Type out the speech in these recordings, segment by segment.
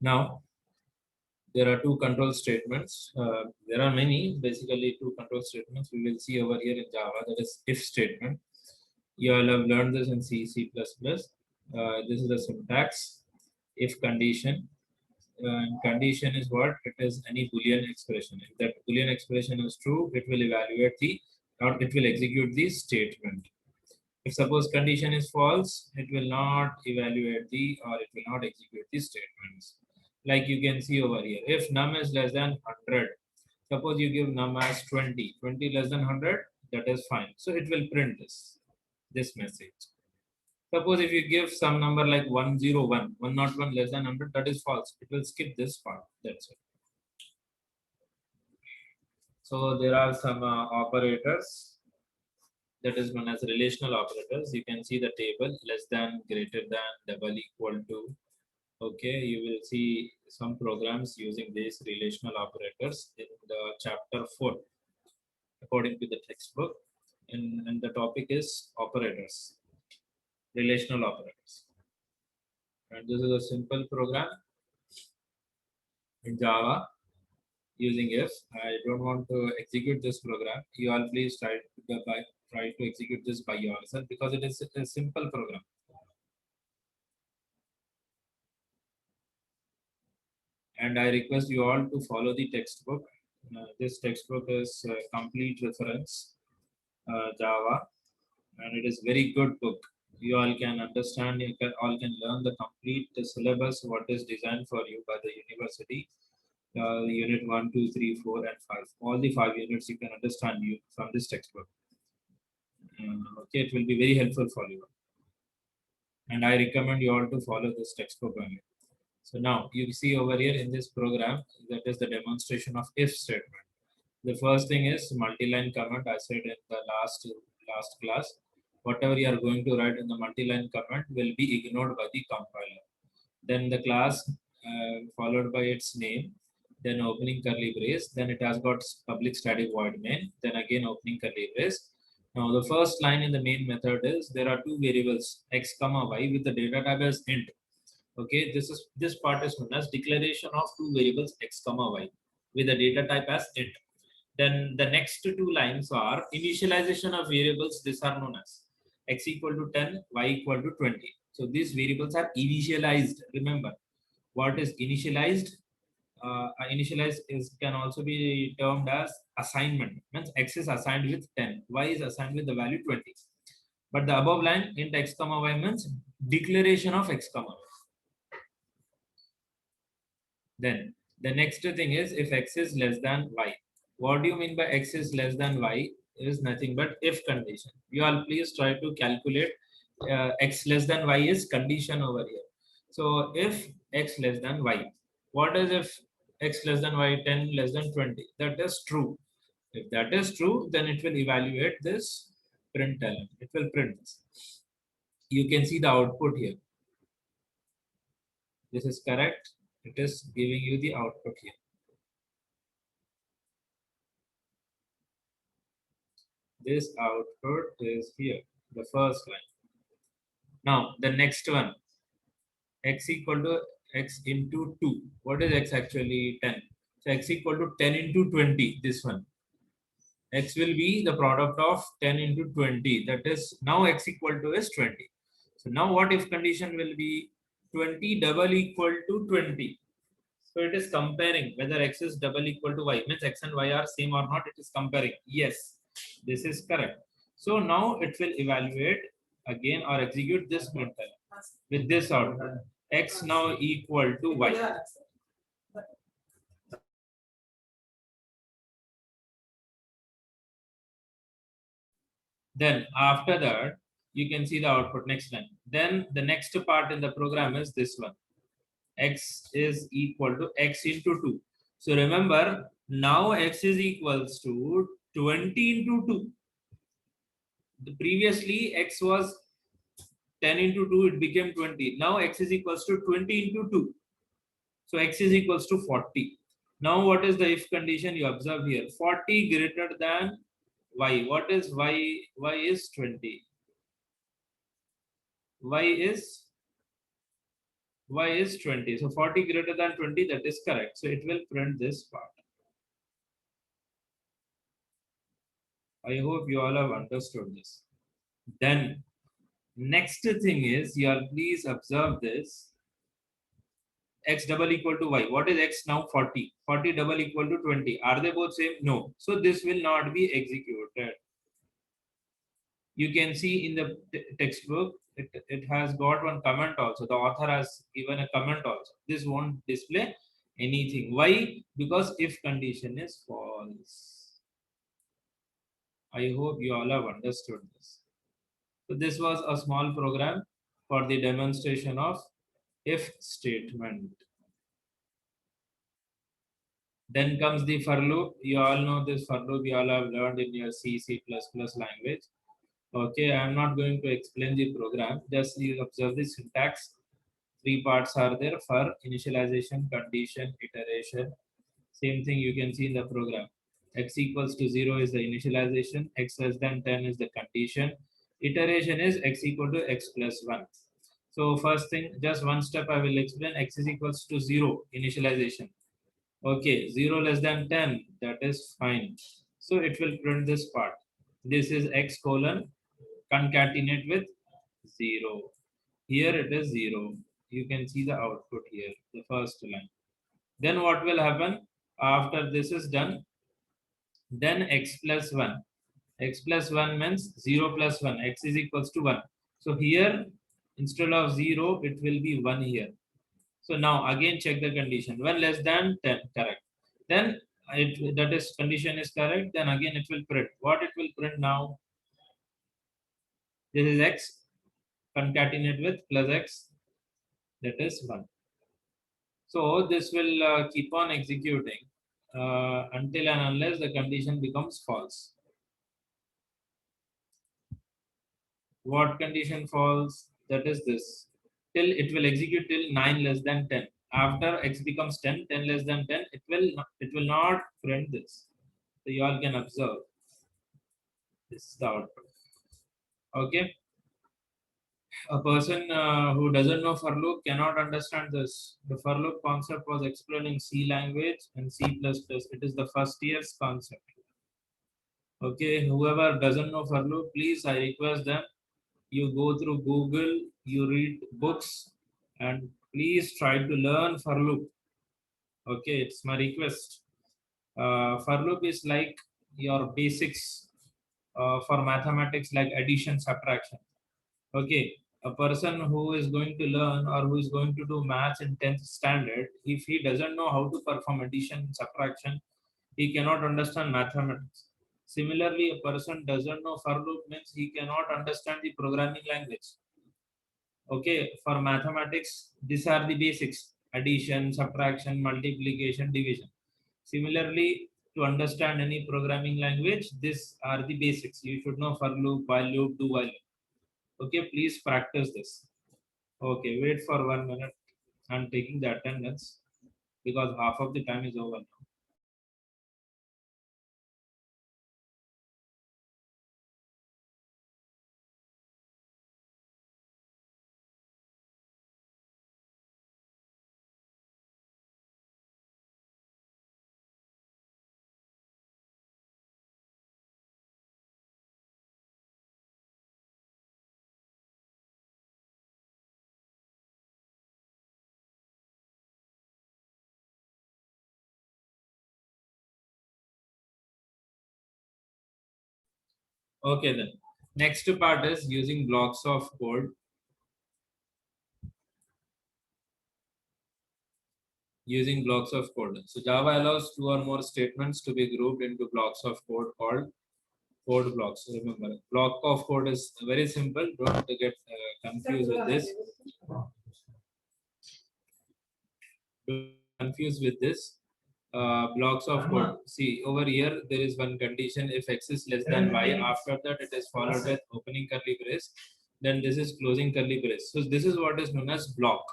Now, there are two control statements. There are many, basically two control statements we will see over here in Java. That is if statement. You all have learned this in C, C++. This is the syntax. If condition. Condition is what? It is any Boolean expression. If that Boolean expression is true, it will evaluate the, or it will execute the statement. If suppose condition is false, it will not evaluate the, or it will not execute the statements. Like you can see over here, if num is less than 100, suppose you give num as 20, 20 less than 100, that is fine. So it will print this message. Suppose if you give some number like 101, 101 less than 100, that is false. It will skip this part. That's it. So there are some operators that is known as relational operators. You can see the table less than, greater than, double, equal to. Okay, you will see some programs using these relational operators in the chapter 4 according to the textbook, and the topic is operators, relational operators. And this is a simple program in Java using if. I don't want to execute this program. You all please try to execute this by yourself because it is a simple program. And I request you all to follow the textbook. This textbook is complete reference Java, and it is very good book. You all can understand, you can all can learn the complete syllabus what is designed for you by the university. Unit 1, 2, 3, 4, and 5. All the 5 units you can understand you from this textbook. Okay, it will be very helpful for you. And I recommend you all to follow this textbook only. So now you see over here in this program, that is the demonstration of if statement. The first thing is multi-line comment. I said in the last class, whatever you are going to write in the multi-line comment will be ignored by the compiler. Then the class followed by its name, then opening curly brace, then it has got public static void main, then again opening curly brace. Now the first line in the main method is there are two variables x comma y with the data type as int. Okay, this part is known as declaration of two variables x comma y with the data type as int. Then the next two lines are initialization of variables. These are known as x equal to 10, y equal to 20. So these variables are initialized. Remember, what is initialized? Initialized can also be termed as assignment. Means x is assigned with 10, y is assigned with the value 20. But the above line int x comma y means declaration of x comma y. Then the next thing is if x is less than y. What do you mean by x is less than y? Is nothing but if condition. You all please try to calculate x less than y is condition over here. So if x less than y, what is if x less than y 10 less than 20? That is true. If that is true, then it will evaluate this print element. It will print this. You can see the output here. This is correct. It is giving you the output here. This output is here, the first line. Now the next one, x equal to x into 2. What is x actually? 10. So x equal to 10 into 20, this one. X will be the product of 10 into 20. That is now x equal to is 20. So now what if condition will be 20 double equal to 20. So it is comparing whether x is double equal to y. Means x and y are same or not. It is comparing. Yes, this is correct. So now it will evaluate again or execute this method with this output. X now equal to y. Then after that, you can see the output next line. Then the next part in the program is this one. X is equal to x into 2. So remember, now x is equals to 20 into 2. Previously, x was 10 into 2, it became 20. Now x is equals to 20 into 2. So x is equals to 40. Now what is the if condition you observe here? 40 greater than y. What is y? Y is 20. Y is Y is 20. So 40 greater than 20, that is correct. So it will print this part. I hope you all have understood this. Then next thing is, you all please observe this. X double equal to Y. What is X now? 40. 40 double equal to 20. Are they both same? No. So this will not be executed. You can see in the textbook, it has got one comment also. The author has given a comment also. This won't display anything. Why? Because if condition is false. I hope you all have understood this. So this was a small program for the demonstration of if statement. Then comes the for loop. You all know this for loop. You all have learned in your C++ language. Okay, I am not going to explain the program. Just you observe the syntax. Three parts are there: for, initialization, condition, iteration. Same thing you can see in the program. X equals to 0 is the initialization. X less than 10 is the condition. Iteration is x equal to x plus 1. So first thing, just one step I will explain. X is equals to 0, initialization. Okay, 0 less than 10, that is fine. So it will print this part. This is x colon concatenate with 0. Here it is 0. You can see the output here, the first line. Then what will happen after this is done? Then x plus 1. X plus 1 means 0 plus 1. X is equals to 1. So here, instead of 0, it will be 1 here. So now again check the condition. 1 less than 10, correct. Then that is condition is correct. Then again it will print. What it will print now? This is x concatenate with plus x, that is 1. So this will keep on executing until and unless the condition becomes false. What condition false? That is this. Till it will execute till 9 less than 10. After x becomes 10, 10 less than 10, it will not print this. So you all can observe. This is the output. Okay. A person who doesn't know for loop cannot understand this. The for loop concept was explained in C language and C++. It is the first year's concept. Okay, whoever doesn't know for loop, please, I request them, you go through Google, you read books, and please try to learn for loop. Okay, it's my request. For loop is like your basics for mathematics, like addition, subtraction. Okay, a person who is going to learn or who is going to do maths in 10th standard, if he doesn't know how to perform addition, subtraction, he cannot understand mathematics. Similarly, a person doesn't know for loop means he cannot understand the programming language. Okay, for mathematics, these are the basics: addition, subtraction, multiplication, division. Similarly, to understand any programming language, these are the basics. You should know for loop, while loop, do while loop. Okay, please practice this. Okay, wait for 1 minute. I'm taking the attendance because half of the time is over now. Okay, then. Next part is using blocks of code. Using blocks of code. So Java allows two or more statements to be grouped into blocks of code called code blocks. Remember, block of code is very simple. Don't get confused with this. Confused with this. Blocks of code. See, over here there is one condition: if x is less than y. After that, it is followed with opening curly brace. Then this is closing curly brace. So this is what is known as block.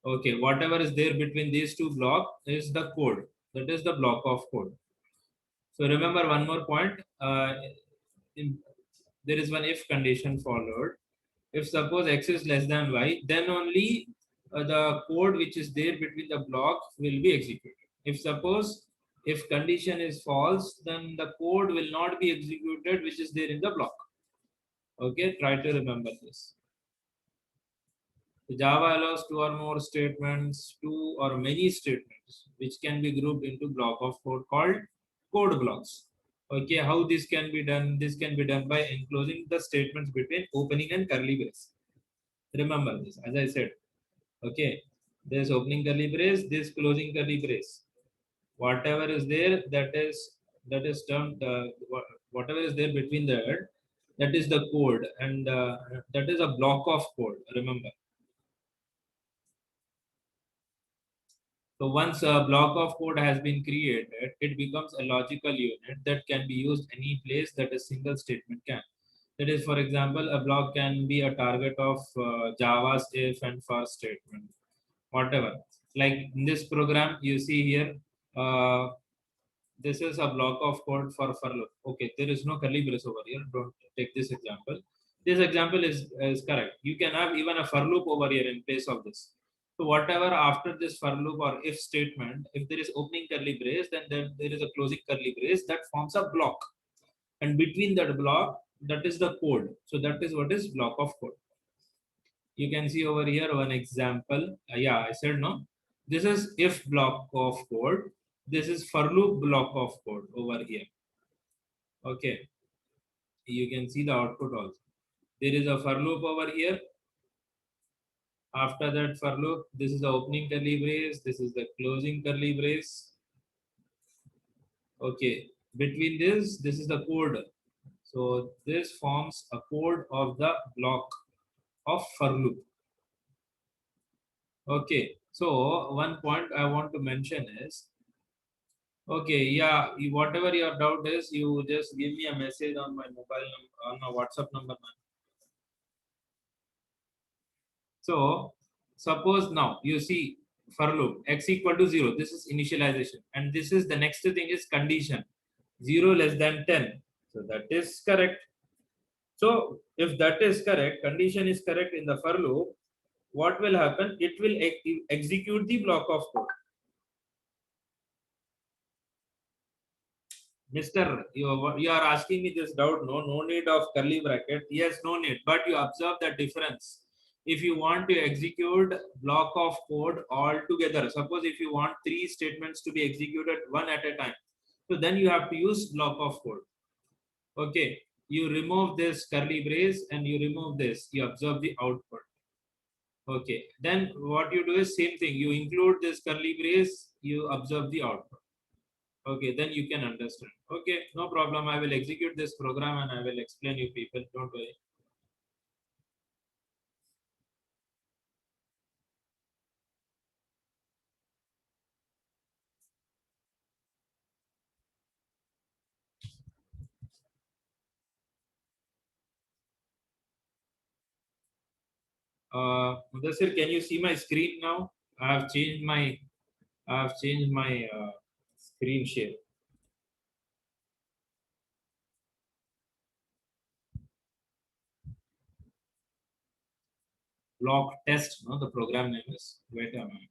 Okay, whatever is there between these two blocks is the code. That is the block of code. So remember one more point. There is one if condition followed. If suppose x is less than y, then only the code which is there between the block will be executed. If suppose if condition is false, then the code will not be executed which is there in the block. Okay, try to remember this. The Java allows two or more statements, two or many statements, which can be grouped into block of code called code blocks. Okay, how this can be done? This can be done by enclosing the statements between opening and curly brace. Remember this, as I said. Okay, there's opening curly brace, this closing curly brace. Whatever is there, that is termed whatever is there between that is the code, and that is a block of code. Remember. So once a block of code has been created, it becomes a logical unit that can be used any place that a single statement can. That is, for example, a block can be a target of Java's if and for statement, whatever. Like in this program, you see here, this is a block of code for loop. Okay, there is no curly brace over here. Don't take this example. This example is correct. You can have even a for loop over here in place of this. So whatever after this for loop or if statement, if there is opening curly brace, then there is a closing curly brace that forms a block. And between that block, that is the code. So that is what is block of code. You can see over here one example. Yeah, I said no. This is if block of code. This is for loop block of code over here. Okay, you can see the output also. There is a for loop over here. After that for loop, this is the opening curly brace. This is the closing curly brace. Okay, between this is the code. So this forms a code of the block of for loop. Okay, so one point I want to mention is, okay, yeah, whatever your doubt is, you just give me a message on my mobile number, on my WhatsApp number, man. So suppose now you see for loop x equal to 0. This is initialization, and this is the next thing is condition 0 less than 10. So that is correct. So if that is correct, condition is correct in the for loop, what will happen? It will execute the block of code. Mister, you are asking me this doubt. No need of curly bracket. Yes, no need. But you observe the difference. If you want to execute block of code all together, suppose if you want 3 statements to be executed one at a time, so then you have to use block of code. Okay, you remove this curly brace and you remove this. You observe the output. Okay, then what you do is same thing. You include this curly brace. You observe the output. Okay, then you can understand. Okay, no problem. I will execute this program and I will explain you people. Don't worry. Mudassir, can you see my screen now? I have changed my screen share. Block test, no, the program name is. Wait a minute.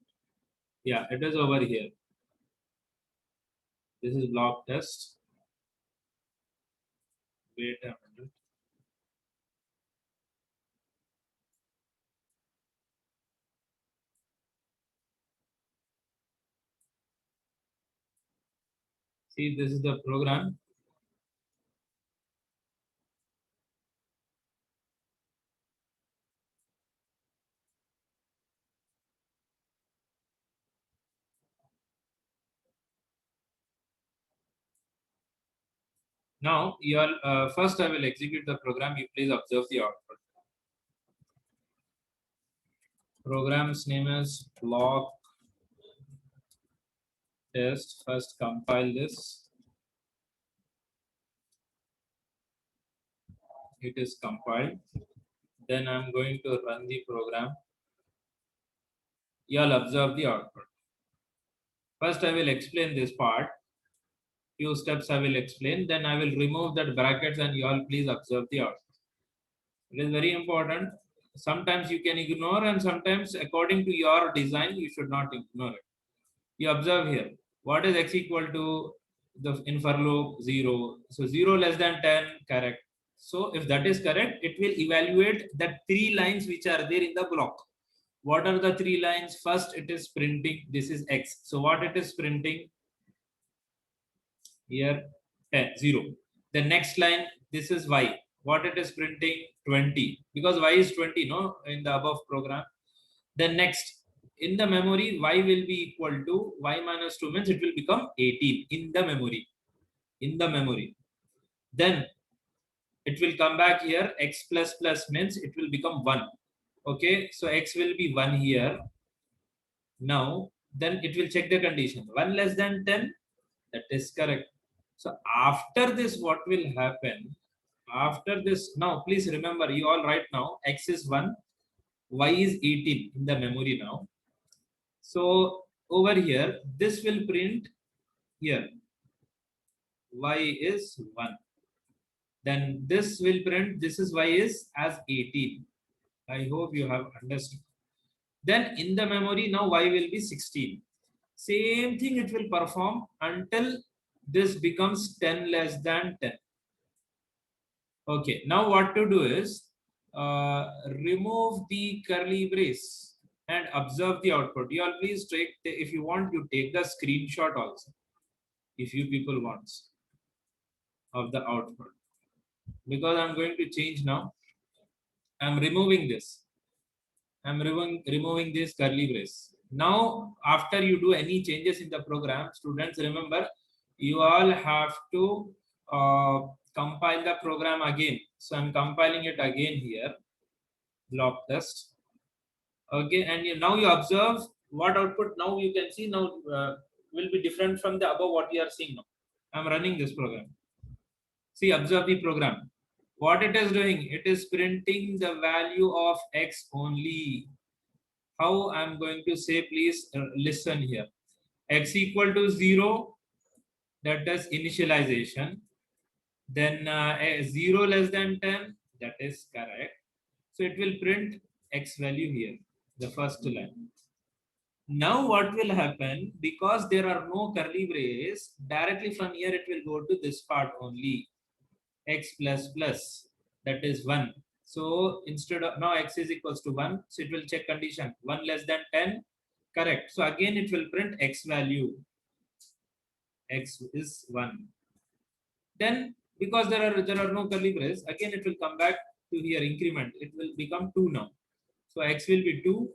Yeah, it is over here. This is block test. Wait a minute. See, this is the program. Now, you are first I will execute the program. You please observe the output. Program's name is block test. First compile this. It is compiled. Then I'm going to run the program. You'll observe the output. First, I will explain this part. Few steps I will explain. Then I will remove that brackets and you all please observe the output. It is very important. Sometimes you can ignore, and sometimes according to your design, you should not ignore it. You observe here, what is x equal to the in for loop 0. So 0 less than 10, correct. So if that is correct, it will evaluate the 3 lines which are there in the block. What are the 3 lines? First, it is printing, this is x. So what it is printing here, 10, 0. The next line, this is y. What it is printing, 20, because y is 20, no, in the above program. Then next, in the memory, y will be equal to y minus 2 means it will become 18 in the memory. In the memory. Then it will come back here, x plus plus means it will become 1. Okay, so x will be 1 here. Now, then it will check the condition. 1 less than 10, that is correct. So after this, what will happen? After this, now please remember, you all write now, x is 1, y is 18 in the memory now. So over here, this will print here, y is 1. Then this will print, this is y is as 18. I hope you have understood. Then in the memory, now y will be 16. Same thing it will perform until this becomes 10 less than 10. Okay, now what to do is remove the curly brace and observe the output. You all please take, if you want, you take the screenshot also, if you people want, of the output. Because I'm going to change now. I'm removing this. I'm removing this curly brace. Now, after you do any changes in the program, students, remember, you all have to compile the program again. So I'm compiling it again here, block test. Okay, and now you observe what output now you can see now will be different from the above what you are seeing now. I'm running this program. See, observe the program. What it is doing, it is printing the value of x only. How I'm going to say, please listen here. X equal to 0, that is initialization. Then 0 less than 10, that is correct. So it will print x value here, the first line. Now what will happen, because there are no curly brace, directly from here it will go to this part only, x plus plus, that is 1. So instead of now x is equals to 1, so it will check condition 1 less than 10, correct. So again it will print x value, x is 1. Then because there are no curly brace, again it will come back to here, increment, it will become 2 now. So x will be 2,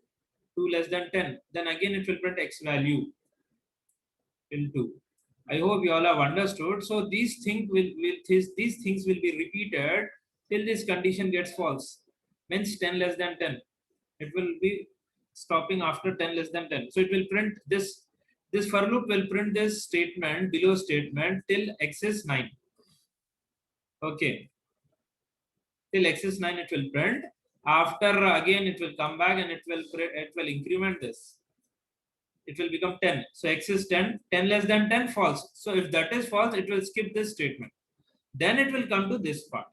2 less than 10. Then again it will print x value till 2. I hope you all have understood. So these things these things will be repeated till this condition gets false. Means 10 less than 10. It will be stopping after 10 less than 10. So it will print this. This for loop will print this statement, below statement, till x is 9. Okay. Till x is 9 it will print. After again it will come back and it will increment this. It will become 10. So x is 10, 10 less than 10, false. So if that is false, it will skip this statement. Then it will come to this part.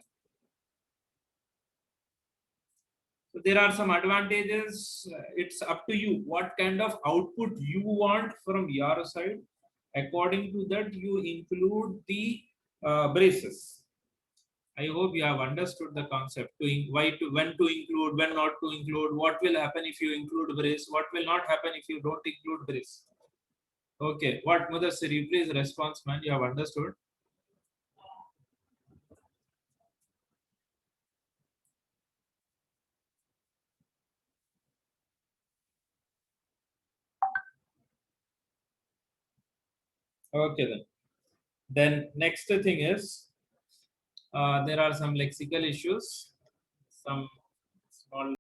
So there are some advantages. It's up to you what kind of output you want from your side. According to that, you include the braces. I hope you have understood the concept. When to include, when not to include, what will happen if you include brace, what will not happen if you don't include brace. Okay, what Mudassir, please response, man, you have understood. Okay then. Then next thing is there are some lexical issues, some small